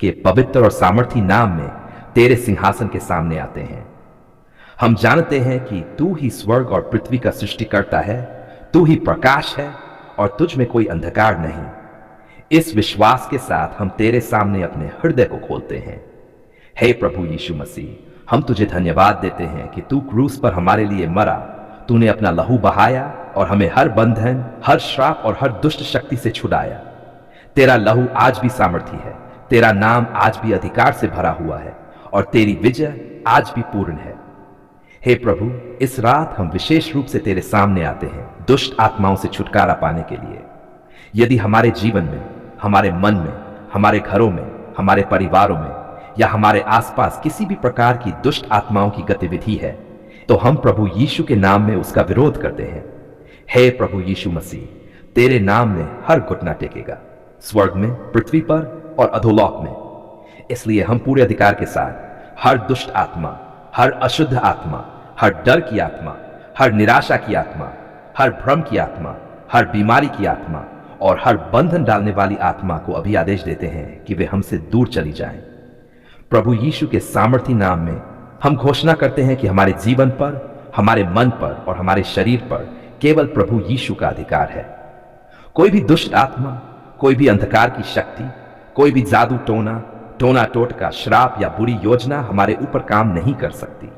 के पवित्र और सामर्थी नाम में तेरे सिंहासन के सामने आते हैं। हम जानते हैं कि तू ही स्वर्ग और पृथ्वी का सृष्टिकर्ता है, तू ही प्रकाश है और तुझ में कोई अंधकार नहीं। इस विश्वास के साथ हम तेरे सामने अपने हृदय को खोलते हैं। हे प्रभु यीशु मसीह, हम तुझे धन्यवाद देते हैं कि तू क्रूस पर हमारे लिए मरा, तूने अपना लहू बहाया और हमें हर बंधन, हर श्राप और हर दुष्ट शक्ति से छुड़ाया। तेरा लहू आज भी सामर्थी है, तेरा नाम आज भी अधिकार से भरा हुआ है और तेरी विजय आज भी पूर्ण है। हे प्रभु, इस रात हम विशेष रूप से तेरे सामने आते हैं दुष्ट आत्माओं से छुटकारा पाने के लिए। यदि हमारे जीवन में, हमारे मन में, हमारे घरों में, हमारे परिवारों में या हमारे आसपास किसी भी प्रकार की दुष्ट आत्माओं की गतिविधि है, तो हम प्रभु यीशु के नाम में उसका विरोध करते हैं। हे प्रभु यीशु मसीह, तेरे नाम में हर घुटना टेकेगा, स्वर्ग में, पृथ्वी पर और अधोलोक में। इसलिए हम पूरे अधिकार के साथ हर दुष्ट आत्मा, हर अशुद्ध आत्मा, हर डर की आत्मा, हर निराशा की आत्मा, हर भ्रम की आत्मा, हर बीमारी की आत्मा और हर बंधन डालने वाली आत्मा को अभी आदेश देते हैं कि वे हमसे दूर चली जाएं। प्रभु यीशु के सामर्थी नाम में हम घोषणा करते हैं कि हमारे जीवन पर, हमारे मन पर और हमारे शरीर पर केवल प्रभु यीशु का अधिकार है। कोई भी दुष्ट आत्मा, कोई भी अंधकार की शक्ति, कोई भी जादू टोना टोटका, श्राप या बुरी योजना हमारे ऊपर काम नहीं कर सकती।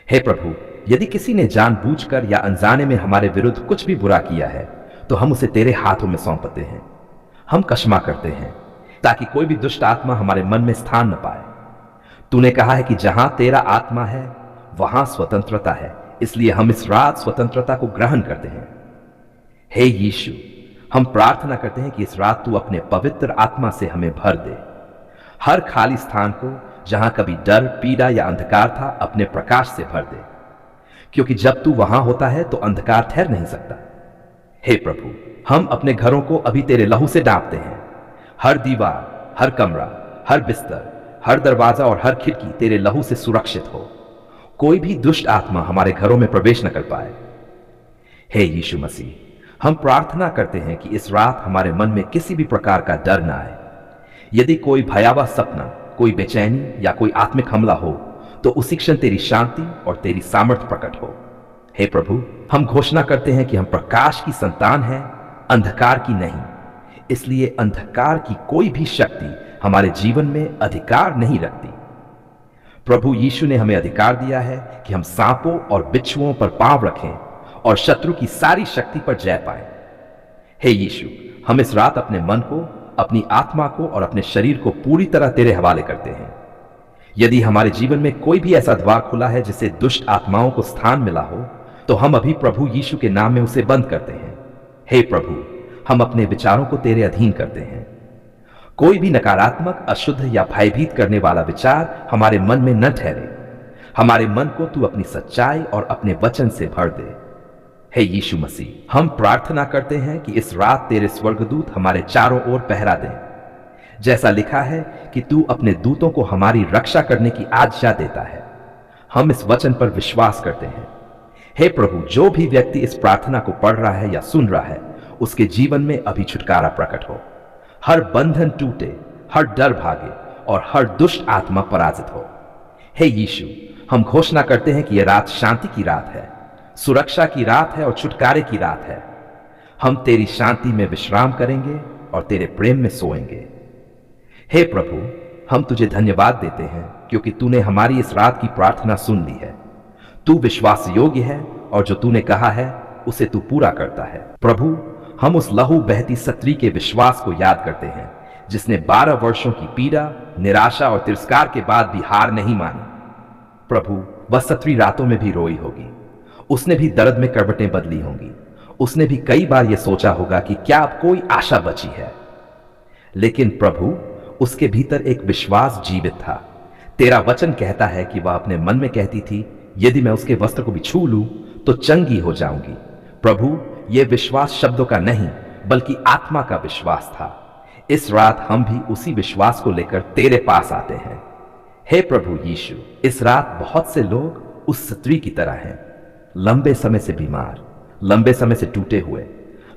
हे प्रभु, यदि किसी ने जानबूझकर या अनजाने में हमारे विरुद्ध कुछ भी बुरा किया है, तो हम उसे तेरे हाथों में सौंपते हैं। हम क्षमा करते हैं ताकि कोई भी दुष्ट आत्मा हमारे मन में स्थान न पाए। तूने कहा है कि जहां तेरा आत्मा है वहां स्वतंत्रता है, इसलिए हम इस रात स्वतंत्रता को ग्रहण करते हैं। हे यीशु, हम प्रार्थना करते हैं कि इस रात तू अपने पवित्र आत्मा से हमें भर दे। हर खाली स्थान को जहां कभी डर, पीड़ा या अंधकार था, अपने प्रकाश से भर दे, क्योंकि जब तू वहां होता है तो अंधकार ठहर नहीं सकता। हे प्रभु, हम अपने घरों को अभी तेरे लहू से ढांपते हैं। हर दीवार, हर कमरा, हर बिस्तर, हर दरवाजा और हर खिड़की तेरे लहू से सुरक्षित हो। कोई भी दुष्ट आत्मा हमारे घरों में प्रवेश न कर पाए। हे यीशु मसीह, हम प्रार्थना करते हैं कि इस रात हमारे मन में किसी भी प्रकार का डर न आए। यदि कोई भयावह सपना, कोई बेचैनी या कोई आत्मिक हमला हो, तो उसी क्षण तेरी शांति और तेरी सामर्थ्य प्रकट हो। हे प्रभु, हम घोषणा करते हैं कि हम प्रकाश की संतान हैं, अंधकार की नहीं। इसलिए अंधकार की कोई भी शक्ति हमारे जीवन में अधिकार नहीं रखती। प्रभु यीशु ने हमें अधिकार दिया है कि हम सांपों और बिच्छुओं पर पांव रखें और शत्रु की सारी शक्ति पर जय पाएं। हे यीशु, हम इस रात अपने मन को, अपनी आत्मा को और अपने शरीर को पूरी तरह तेरे हवाले करते हैं। यदि हमारे जीवन में कोई भी ऐसा द्वार खुला है जिससे दुष्ट आत्माओं को स्थान मिला हो, तो हम अभी प्रभु यीशु के नाम में उसे बंद करते हैं। हे प्रभु, हम अपने विचारों को तेरे अधीन करते हैं। कोई भी नकारात्मक, अशुद्ध या भयभीत करने वाला विचार हमारे मन में न ठहरे। हमारे मन को तू अपनी सच्चाई और अपने वचन से भर दे। हे यीशु मसीह, हम प्रार्थना करते हैं कि इस रात तेरे स्वर्गदूत हमारे चारों ओर पहरा दें। जैसा लिखा है कि तू अपने दूतों को हमारी रक्षा करने की आज्ञा देता है। हम इस वचन पर विश्वास करते हैं। हे प्रभु, जो भी व्यक्ति इस प्रार्थना को पढ़ रहा है या सुन रहा है, उसके जीवन में अभी छुटकारा प्रकट हो। हर बंधन टूटे, हर डर भागे और हर दुष्ट आत्मा पराजित हो। हे यीशु, हम घोषणा करते हैं कि यह रात शांति की रात है, सुरक्षा की रात है और छुटकारे की रात है। हम तेरी शांति में विश्राम करेंगे और तेरे प्रेम में सोएंगे। हे प्रभु, हम तुझे धन्यवाद देते हैं क्योंकि तूने हमारी इस रात की प्रार्थना सुन ली है। तू विश्वास योग्य है और जो तूने कहा है उसे तू पूरा करता है। प्रभु, हम उस लहू बहती स्त्री के विश्वास को याद करते हैं जिसने 12 वर्षों की पीड़ा, निराशा और तिरस्कार के बाद भी हार नहीं मानी। प्रभु, वह स्त्री रातों में भी रोई होगी, उसने भी दर्द में करवटें बदली होंगी, उसने भी कई बार यह सोचा होगा कि क्या अब कोई आशा बची है। लेकिन प्रभु, उसके भीतर एक विश्वास जीवित था। तेरा वचन कहता है कि वह अपने मन में कहती थी, यदि मैं उसके वस्त्र को भी छू लूं तो चंगी हो जाऊंगी। प्रभु, यह विश्वास शब्दों का नहीं बल्कि आत्मा का विश्वास था। इस रात हम भी उसी विश्वास को लेकर तेरे पास आते हैं। हे प्रभु यीशु, इस रात बहुत से लोग उस स्त्री की तरह हैं, लंबे समय से बीमार, लंबे समय से टूटे हुए,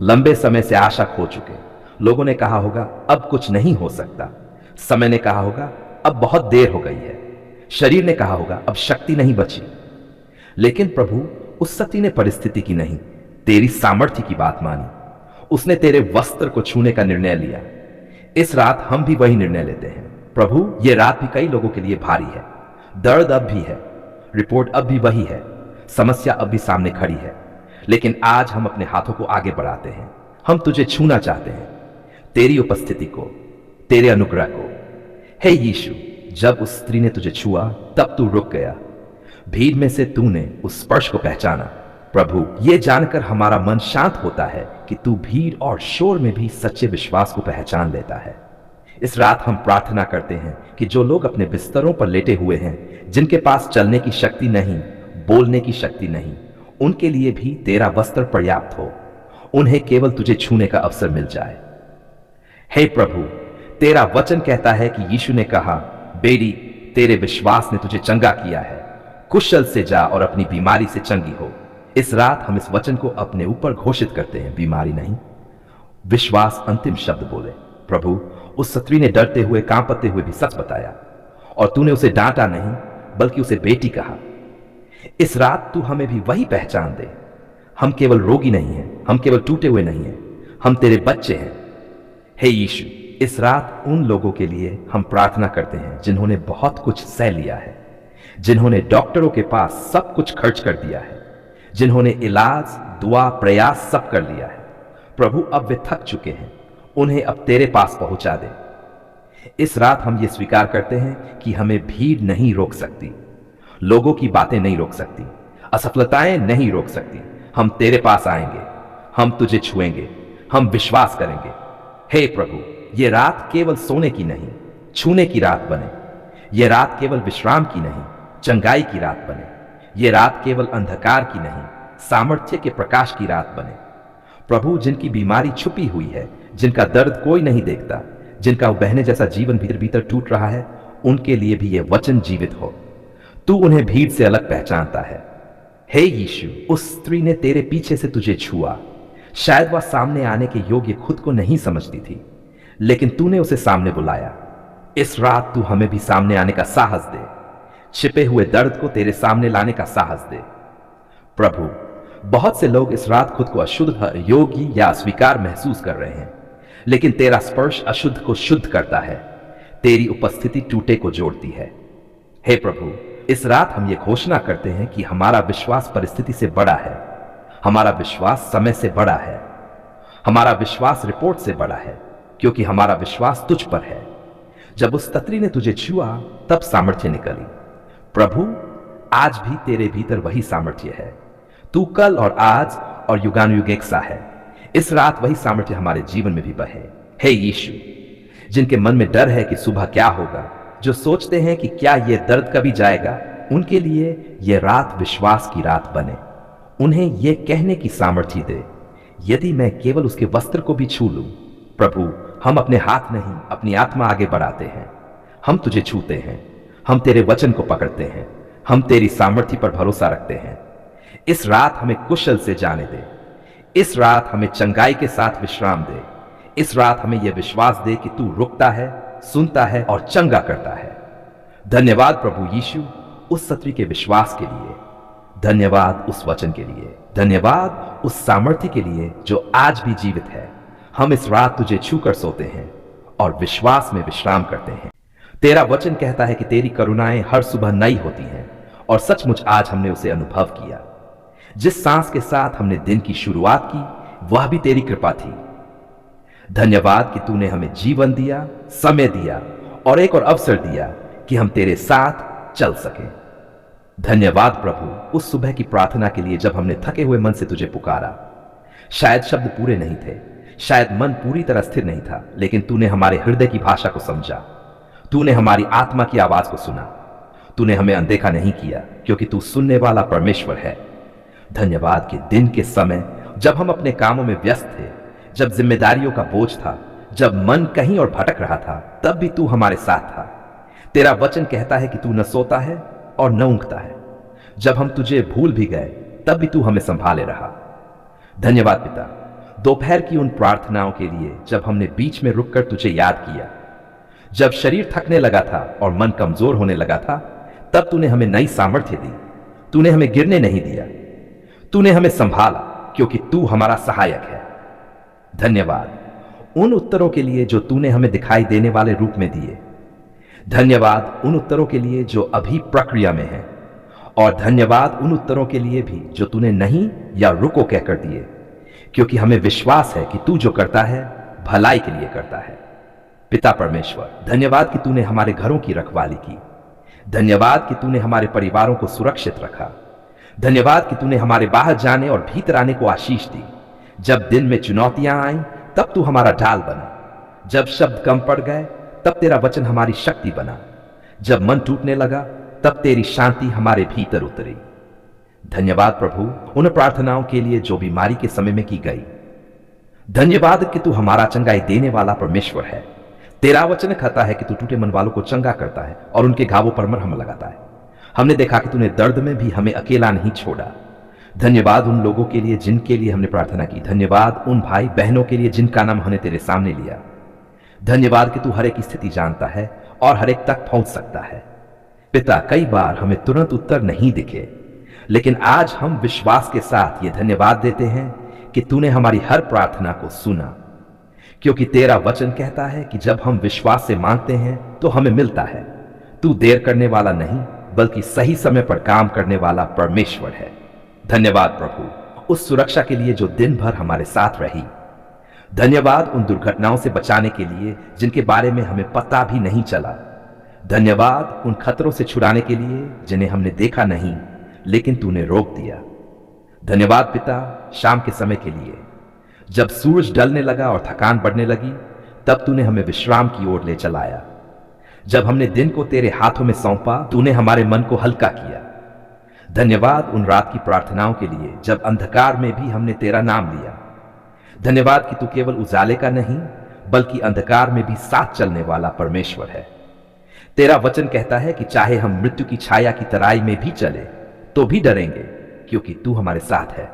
लंबे समय से आशा खो चुके। लोगों ने कहा होगा अब कुछ नहीं हो सकता, समय ने कहा होगा अब बहुत देर हो गई है। शरीर ने कहा होगा अब शक्ति नहीं बची। लेकिन प्रभु, उस सती ने परिस्थिति की नहीं, तेरी सामर्थ्य की बात मानी। उसने तेरे वस्त्र को छूने का निर्णय लिया। इस रात हम भी वही निर्णय लेते हैं। प्रभु, यह रात भी कई लोगों के लिए भारी है। दर्द अब भी है, रिपोर्ट अब भी वही है, समस्या अब भी सामने खड़ी है। लेकिन आज हम अपने हाथों को आगे बढ़ाते हैं। हम तुझे छूना चाहते हैं, तेरी उपस्थिति को, तेरे अनुग्रह को। हे यीशु, जब उस स्त्री ने तुझे छुआ तब तू रुक गया। भीड़ में से तूने उस स्पर्श को पहचाना। प्रभु, यह जानकर हमारा मन शांत होता है कि तू भीड़ और शोर में भी सच्चे विश्वास को पहचान लेता है। इस रात हम प्रार्थना करते हैं कि जो लोग अपने बिस्तरों पर लेटे हुए हैं, जिनके पास चलने की शक्ति नहीं, बोलने की शक्ति नहीं, उनके लिए भी तेरा वस्त्र पर्याप्त हो। उन्हें केवल तुझे छूने का अवसर मिल जाए। हे प्रभु, तेरा वचन कहता है कि यीशु ने कहा, बेटी, तेरे विश्वास ने तुझे चंगा किया है, कुशल से जा और अपनी बीमारी से चंगी हो। इस रात हम इस वचन को अपने ऊपर घोषित करते हैं, बीमारी नहीं, विश्वास अंतिम शब्द बोले। प्रभु, उस स्त्री ने डरते हुए, कांपते हुए भी सच बताया, और तूने उसे डांटा नहीं बल्कि उसे बेटी कहा। इस रात तू हमें भी वही पहचान दे। हम केवल रोगी नहीं हैं, हम केवल टूटे हुए नहीं हैं, हम तेरे बच्चे हैं। हे यीशु, इस रात उन लोगों के लिए हम प्रार्थना करते हैं जिन्होंने बहुत कुछ सह लिया है, जिन्होंने डॉक्टरों के पास सब कुछ खर्च कर दिया है, जिन्होंने इलाज, दुआ, प्रयास सब कर लिया है। प्रभु, अब वे थक चुके हैं, उन्हें अब तेरे पास पहुंचा दे। इस रात हम ये स्वीकार करते हैं कि हमें भीड़ नहीं रोक सकती, लोगों की बातें नहीं रोक सकती, असफलताएं नहीं रोक सकती। हम तेरे पास आएंगे, हम तुझे छुएंगे, हम विश्वास करेंगे। हे प्रभु, ये रात केवल सोने की नहीं, छूने की रात बने। ये रात केवल विश्राम की नहीं, चंगाई की रात बने। ये रात केवल अंधकार की नहीं, सामर्थ्य के प्रकाश की रात बने। प्रभु, जिनकी बीमारी छुपी हुई है, जिनका दर्द कोई नहीं देखता, जिनका बहने जैसा जीवन भीतर भीतर टूट रहा है, उनके लिए भी यह वचन जीवित हो। तू उन्हें भीड़ से अलग पहचानता है। हे यीशु, उस स्त्री ने तेरे पीछे से तुझे छुआ। शायद वह सामने आने के योग्य खुद को नहीं समझती थी, लेकिन तूने उसे सामने बुलाया। इस रात तू हमें भी सामने आने का साहस दे, छिपे हुए दर्द को तेरे सामने लाने का साहस दे। प्रभु, बहुत से लोग इस रात खुद को अशुद्ध, अयोग्य या अस्वीकार महसूस कर रहे हैं, लेकिन तेरा स्पर्श अशुद्ध को शुद्ध करता है, तेरी उपस्थिति टूटे को जोड़ती है। हे प्रभु, इस रात हम ये घोषणा करते हैं कि हमारा विश्वास परिस्थिति से बड़ा है, हमारा विश्वास समय से बड़ा है, हमारा विश्वास रिपोर्ट से बड़ा है, क्योंकि हमारा विश्वास तुझ पर है। जब उस स्त्री ने तुझे छुआ तब सामर्थ्य निकली। प्रभु, आज भी तेरे भीतर वही सामर्थ्य है। तू कल और आज और युगानुयुग एक सा है। इस रात वही सामर्थ्य हमारे जीवन में भी बहे। हे यीशु, जिनके मन में डर है कि सुबह क्या होगा, जो सोचते हैं कि क्या यह दर्द कभी जाएगा, उनके लिए यह रात विश्वास की रात बने। उन्हें यह कहने की सामर्थ्य दे, यदि मैं केवल उसके वस्त्र को भी छू लूं। प्रभु, हम अपने हाथ नहीं, अपनी आत्मा आगे बढ़ाते हैं। हम तुझे छूते हैं, हम तेरे वचन को पकड़ते हैं, हम तेरी सामर्थ्य पर भरोसा रखते हैं। इस रात हमें कुशल से जाने दे। इस रात हमें चंगाई के साथ विश्राम दे। इस रात हमें यह विश्वास दे कि तू रुकता है, सुनता है और चंगा करता है। धन्यवाद प्रभु यीशु, उस स्त्री के विश्वास के लिए। धन्यवाद उस वचन के लिए। धन्यवाद उस सामर्थ्य के लिए जो आज भी जीवित है। हम इस रात तुझे छूकर सोते हैं और विश्वास में विश्राम करते हैं। तेरा वचन कहता है कि तेरी करुणाएं हर सुबह नई होती हैं, और सचमुच आज हमने उसे अनुभव किया। जिस सांस के साथ हमने दिन की शुरुआत की, वह भी तेरी कृपा थी। धन्यवाद कि तूने हमें जीवन दिया, समय दिया और एक और अवसर दिया कि हम तेरे साथ चल सके। धन्यवाद प्रभु उस सुबह की प्रार्थना के लिए जब हमने थके हुए मन से तुझे पुकारा। शायद शब्द पूरे नहीं थे, शायद मन पूरी तरह स्थिर नहीं था, लेकिन तूने हमारे हृदय की भाषा को समझा। तूने हमारी आत्मा की आवाज को सुना। तूने हमें अनदेखा नहीं किया, क्योंकि तू सुनने वाला परमेश्वर है। धन्यवाद कि दिन के समय जब हम अपने कामों में व्यस्त थे, जब जिम्मेदारियों का बोझ था, जब मन कहीं और भटक रहा था, तब भी तू हमारे साथ था। तेरा वचन कहता है कि तू न सोता है और न ऊँघता है। जब हम तुझे भूल भी गए, तब भी तू हमें संभाले रहा। धन्यवाद पिता, दोपहर की उन प्रार्थनाओं के लिए जब हमने बीच में रुककर तुझे याद किया, जब शरीर थकने लगा था और मन कमजोर होने लगा था, तब तूने हमें नई सामर्थ्य दी। तूने हमें गिरने नहीं दिया। तूने हमें संभाला क्योंकि तू हमारा सहायक है। धन्यवाद उन उत्तरों के लिए जो तूने हमें दिखाई देने वाले रूप में दिए। धन्यवाद उन उत्तरों के लिए जो अभी प्रक्रिया में है, और धन्यवाद उन उत्तरों के लिए भी जो तूने नहीं या रुको कहकर दिए, क्योंकि हमें विश्वास है कि तू जो करता है भलाई के लिए करता है। पिता परमेश्वर, धन्यवाद कि तूने हमारे घरों की रखवाली की। धन्यवाद कि तूने हमारे परिवारों को सुरक्षित रखा। धन्यवाद कि तूने हमारे बाहर जाने और भीतर आने को आशीष दी। जब दिन में चुनौतियां आईं, तब तू हमारा ढाल बना। जब शब्द कम पड़ गए, तब तेरा वचन हमारी शक्ति बना। जब मन टूटने लगा, तब तेरी शांति हमारे भीतर उतरी। धन्यवाद प्रभु उन प्रार्थनाओं के लिए जो बीमारी के समय में की गई। धन्यवाद कि तू हमारा चंगाई देने वाला परमेश्वर है। तेरा वचन कहता है कि तू टूटे मन वालों को चंगा करता है और उनके घावों पर मरहम लगाता है। हमने देखा कि तूने दर्द में भी हमें अकेला नहीं छोड़ा। धन्यवाद उन लोगों के लिए जिनके लिए हमने प्रार्थना की। धन्यवाद उन भाई बहनों के लिए जिनका नाम हमने तेरे सामने लिया। धन्यवाद कि तू हर एक स्थिति जानता है और हर एक तक पहुंच सकता है। पिता, कई बार हमें तुरंत उत्तर नहीं दिखे, लेकिन आज हम विश्वास के साथ ये धन्यवाद देते हैं कि तूने हमारी हर प्रार्थना को सुना, क्योंकि तेरा वचन कहता है कि जब हम विश्वास से मांगते हैं तो हमें मिलता है। तू देर करने वाला नहीं, बल्कि सही समय पर काम करने वाला परमेश्वर है। धन्यवाद प्रभु उस सुरक्षा के लिए जो दिन भर हमारे साथ रही। धन्यवाद उन दुर्घटनाओं से बचाने के लिए जिनके बारे में हमें पता भी नहीं चला। धन्यवाद उन खतरों से छुड़ाने के लिए जिन्हें हमने देखा नहीं, लेकिन तूने रोक दिया। धन्यवाद पिता शाम के समय के लिए, जब सूरज ढलने लगा और थकान बढ़ने लगी, तब तूने हमें विश्राम की ओर ले चलाया। जब हमने दिन को तेरे हाथों में सौंपा, तूने हमारे मन को हल्का किया। धन्यवाद उन रात की प्रार्थनाओं के लिए जब अंधकार में भी हमने तेरा नाम लिया। धन्यवाद कि तू केवल उजाले का नहीं, बल्कि अंधकार में भी साथ चलने वाला परमेश्वर है। तेरा वचन कहता है कि चाहे हम मृत्यु की छाया की तराई में भी चले, तो भी डरेंगे, क्योंकि तू हमारे साथ है।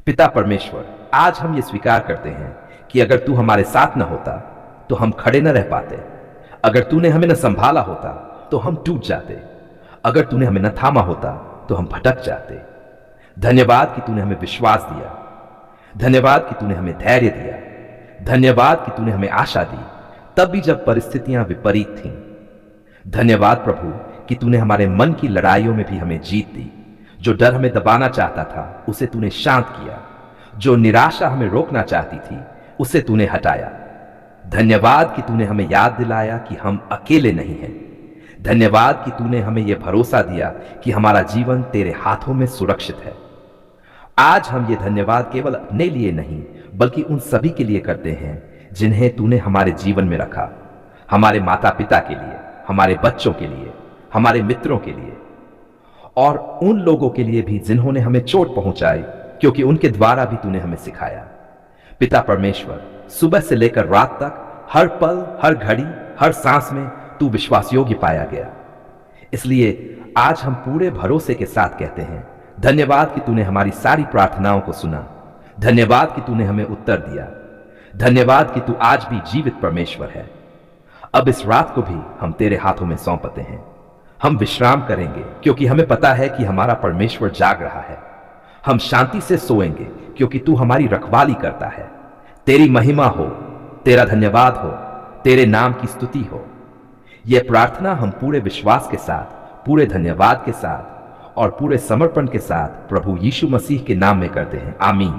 पिता परमेश्वर, आज हम ये स्वीकार करते हैं कि अगर तू हमारे साथ न होता तो हम खड़े न रह पाते। अगर तूने हमें न संभाला होता तो हम टूट जाते। अगर तूने हमें न थामा होता तो हम भटक जाते। धन्यवाद कि तूने हमें विश्वास दिया। धन्यवाद कि तूने हमें धैर्य दिया। धन्यवाद कि तूने हमें आशा दी, तब भी जब परिस्थितियां विपरीत थीं। धन्यवाद प्रभु कि तूने हमारे मन की लड़ाइयों में भी हमें जीत दी। जो डर हमें दबाना चाहता था, उसे तूने शांत किया। जो निराशा हमें रोकना चाहती थी, उसे तूने हटाया। धन्यवाद कि तूने हमें याद दिलाया कि हम अकेले नहीं हैं। धन्यवाद कि तूने हमें यह भरोसा दिया कि हमारा जीवन तेरे हाथों में सुरक्षित है। आज हम ये धन्यवाद केवल अपने लिए नहीं, बल्कि उन सभी के लिए करते हैं जिन्हें तूने हमारे जीवन में रखा। हमारे माता पिता के लिए, हमारे बच्चों के लिए, हमारे मित्रों के लिए, और उन लोगों के लिए भी जिन्होंने हमें चोट पहुंचाई, क्योंकि उनके द्वारा भी तूने हमें सिखाया। पिता परमेश्वर, सुबह से लेकर रात तक हर पल, हर घड़ी, हर सांस में तू विश्वास योग्य पाया गया। इसलिए आज हम पूरे भरोसे के साथ कहते हैं, धन्यवाद कि तूने हमारी सारी प्रार्थनाओं को सुना। धन्यवाद कि तूने हमें उत्तर दिया। धन्यवाद कि तू आज भी जीवित परमेश्वर है। अब इस रात को भी हम तेरे हाथों में सौंपते हैं। हम विश्राम करेंगे क्योंकि हमें पता है कि हमारा परमेश्वर जाग रहा है। हम शांति से सोएंगे क्योंकि तू हमारी रखवाली करता है। तेरी महिमा हो, तेरा धन्यवाद हो, तेरे नाम की स्तुति हो। यह प्रार्थना हम पूरे विश्वास के साथ, पूरे धन्यवाद के साथ और पूरे समर्पण के साथ प्रभु यीशु मसीह के नाम में करते हैं। आमीन।